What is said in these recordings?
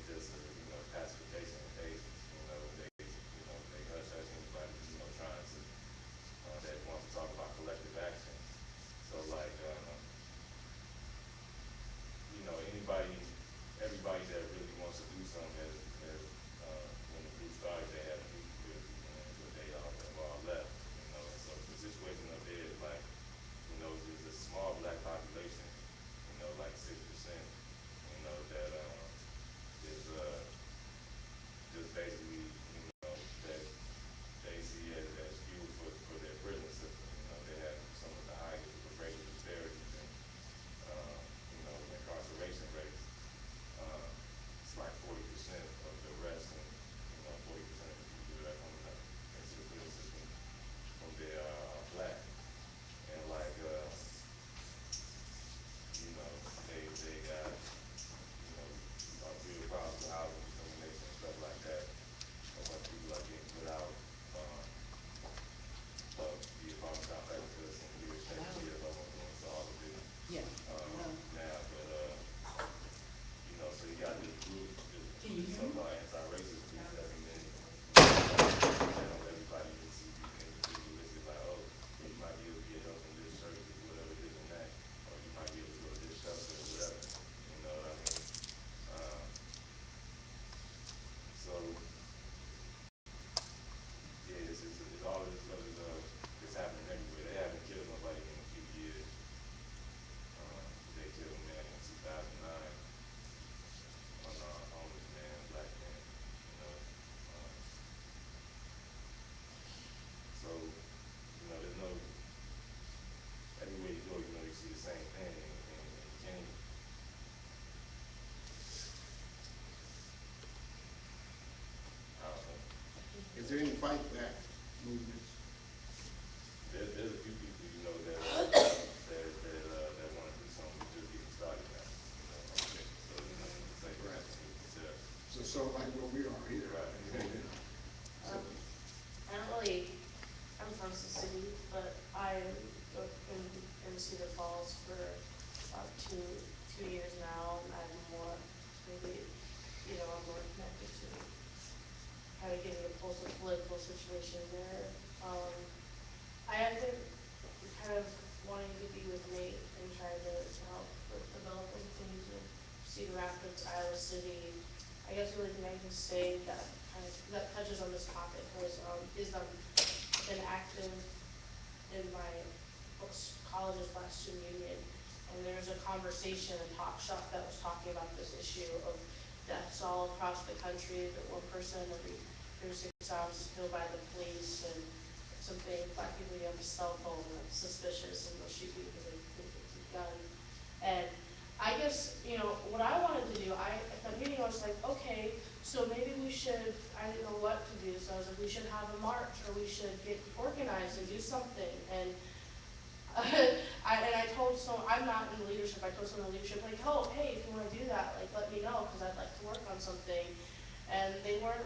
just a pacification agents. They hush anybody trying to that wants to talk about collective action. So like everybody that really wants to do something has when the group started, they had a meeting with people, but they've all left. And so the situation up there is like there's a small black population, like 6%, that is just basically that they see as fuel for their prison system. They have some of the highest racial disparities and incarceration rates. Uh, it's like 40% of the arrests and 40% of the people that are coming up into the prison system from there are black. And like they got real problems with housing discrimination and stuff like that. A bunch of people are getting put out of the apartment complex because some weird fake kids almost doing us all of this Yeah. now. But so you got Can you this hear me? so-called anti-racist group that's been telling everybody to be individualistic, like, oh, well, you might be able to get help from this church or whatever, this and that, or you might be able to go to this shelter or whatever. You know what I mean? Uh, so yeah, it's all of this stuff is happening everywhere. They haven't killed nobody in a few years. They killed a man in 2009, unarmed homeless man, black man. You know, uh, so there's no everywhere you go, you see the same thing, and you can't. I don't know. Is there any fight back movements? There's a few people that that want to do something. We're just getting started now. So to say that Right. nothing new is there. So sort of like where we are here. Right. So I don't really. I'm from the city, but I been in Cedar Falls for about two years now, and I'm more maybe I'm more connected to kind of getting a pulse of political situation there. I have been kind of wanting to be with Nate and trying to help with developing things with Cedar Rapids, Iowa City. I guess the only thing I can say that kind of that touches on this topic is been active in my college's Black Student Union, and there was a conversation, a talk shop that was talking about this issue of deaths all across the country. That one person every 36 hours is killed by the police, and something Black people you have a cell phone that's suspicious, and they'll shoot you because they think it's a gun. And I guess what I wanted to do. I at that meeting I was like, okay, so maybe we should. I didn't know what to do, so I was like, we should have a march, or we should get organized and do something. And I told some. I'm not in leadership. I told some in leadership like, oh, hey, if you want to do that, like, let me know because I'd like to work on something. And they weren't.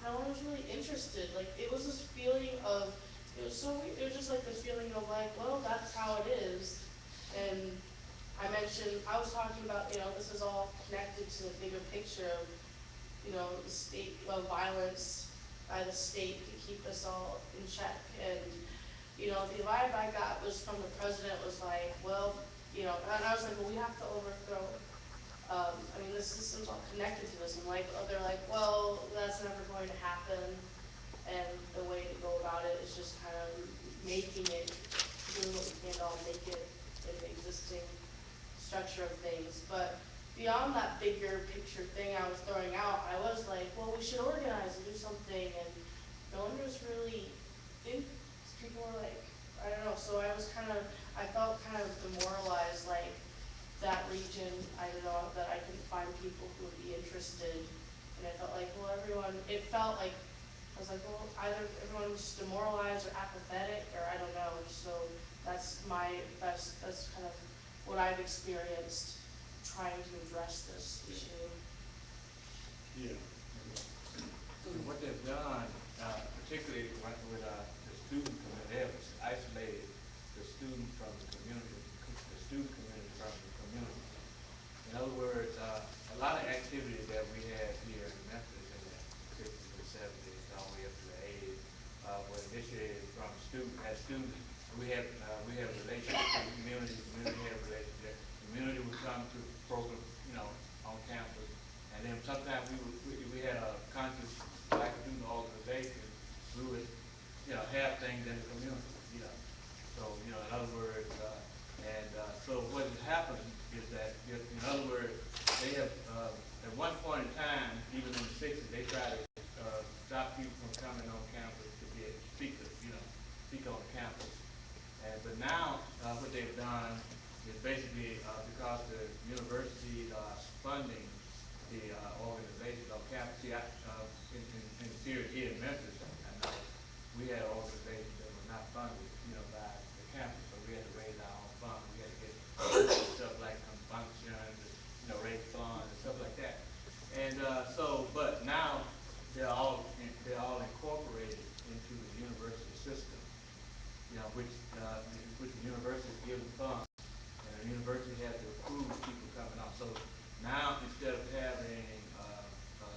No one was really interested. Like it was this feeling of. It was so weird. It was just like this feeling of like, well, that's how it is. And I was talking about, this is all connected to the bigger picture of, the state of violence by the state to keep us all in check. And, the vibe I got was from the president was like, well, and I was like, well, we have to overthrow. I mean, the system's all connected to this. I'm like, oh, they're like, well, that's never going to happen. And the way to go about it is just kind of making it, doing what we can to all make it in the existing structure of things. But beyond that bigger picture thing I was throwing out, I was like, well, we should organize and do something. And no one was really in. People were like, I don't know. So I felt kind of demoralized. Like that region, I don't know that I couldn't find people who would be interested. And I felt like, well, it felt like I was like, well, either everyone was just demoralized or apathetic, or I don't know. So that's kind of what I've experienced trying to address this yeah, issue. yeah. So And what they've done, particularly with the student community, they have isolated the student from the community, the student community from the community. In other words, a lot of activity that we had here in Memphis in the '60s and '70s, all the way up to the '80s, was initiated from student as students. We had relationships with the community. The community had relationships. The community would come to programs, on campus, and then sometimes we had a conscious black student organization. We would, have things in the community, So, in other words, so what has happened is that, in other words, they have, at one point in time, even in the '60s, they tried to stop people from coming on campus to be speakers, speak on campus. But now, what they've done is basically, because the universities are funding the organizations on campus. See, in the period here in Memphis, I know we had organizations that were not funded, by the campus, so we had to raise our own funds. We had to get stuff like functions, and, raise funds and stuff like that. And but now they're all incorporated into the university system, which the university is giving funds, and the university had to approve people coming on. So now, instead of having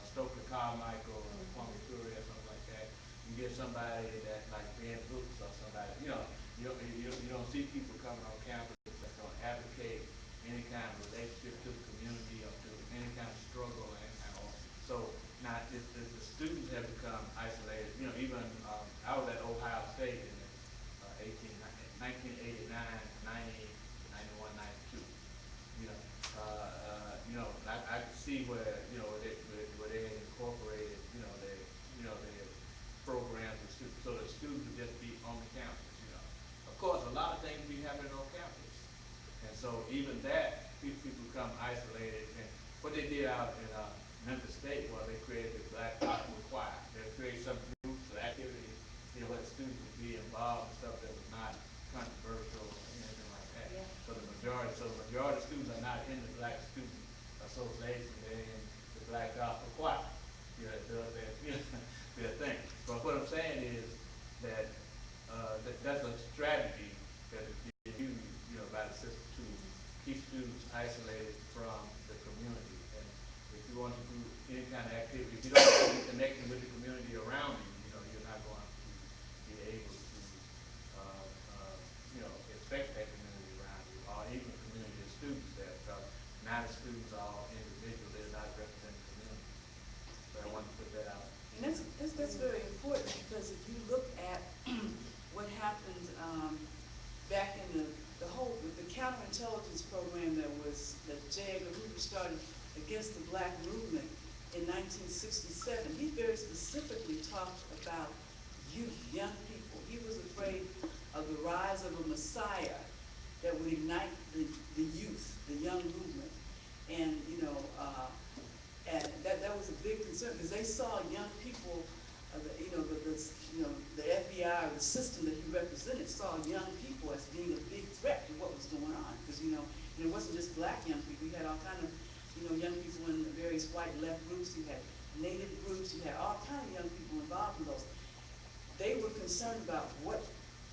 Stokely Carmichael or Kwame Mm-hmm. Ture or something like that, you get somebody that like Ben Brooks or somebody. You don't see people coming on campus that's going to advocate any kind of relationship to the community or to any kind of struggle or any kind of. So now the students have become isolated. Even I was at Ohio State in the 1989, 90, 91, 92. I could see where where they had incorporated their programs with students, so the students would just be on the campus. Of course, a lot of things be happening on campus, and so even that people become isolated. And what they did out in Memphis State was they created the Black Gospel Choir. They created some groups or activities, where the students would be involved in stuff that was not controversial or anything like that. Yeah. So the majority of students are not in the Black Student Association. They're in the Black Gospel Choir. That does that, their thing. But what I'm saying is that that's a strategy that is being used, by the system to keep students isolated from the community. And if you want to do any kind of activity, if you don't have any connection with the community around you, you're not going to be able to, expect that community around you, or even the community of students there, because now the students are all individual; they're not representing the community. So I wanted to put that out. And that's very important, because if you look at what happened back in the whole the counterintelligence program that J. Edgar Hoover started against the black movement in 1967, he very specifically talked about youth, young people. He was afraid of the rise of a messiah that would ignite the youth, the young movement. And and that was a big concern, because they saw young people, the FBI, or the system that he represented, saw young people as being a big threat to what was going on. Because and it wasn't just black young people. You had all kind of young people in the various white left groups. You had native groups. You had all kind of young people involved in those. They were concerned about what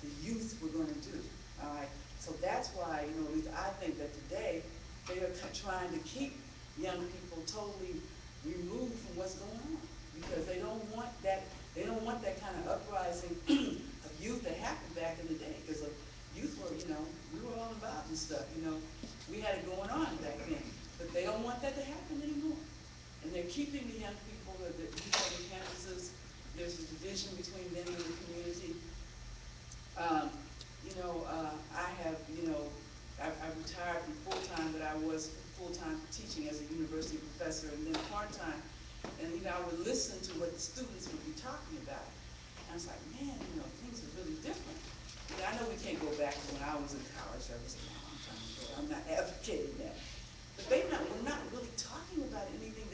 the youth were going to do. All right, so that's why at least I think that today they are trying to keep young people totally removed from what's going on, because they don't want that. They don't want that kind of uprising of youth that happened back in the day, because youth were, we were all involved in stuff. We had it going on back then, but they don't want that to happen anymore. And they're keeping the young people, the youth on the campuses. There's a division between them and the community. Um, I have, I retired from full-time, but I was full-time teaching as a university professor, and then part-time. And, I would listen to what the students would be talking about. And I was like, man, things are really different. I know we can't go back to when I was in college. That was a long time ago. I'm not advocating that. But we're not really talking about anything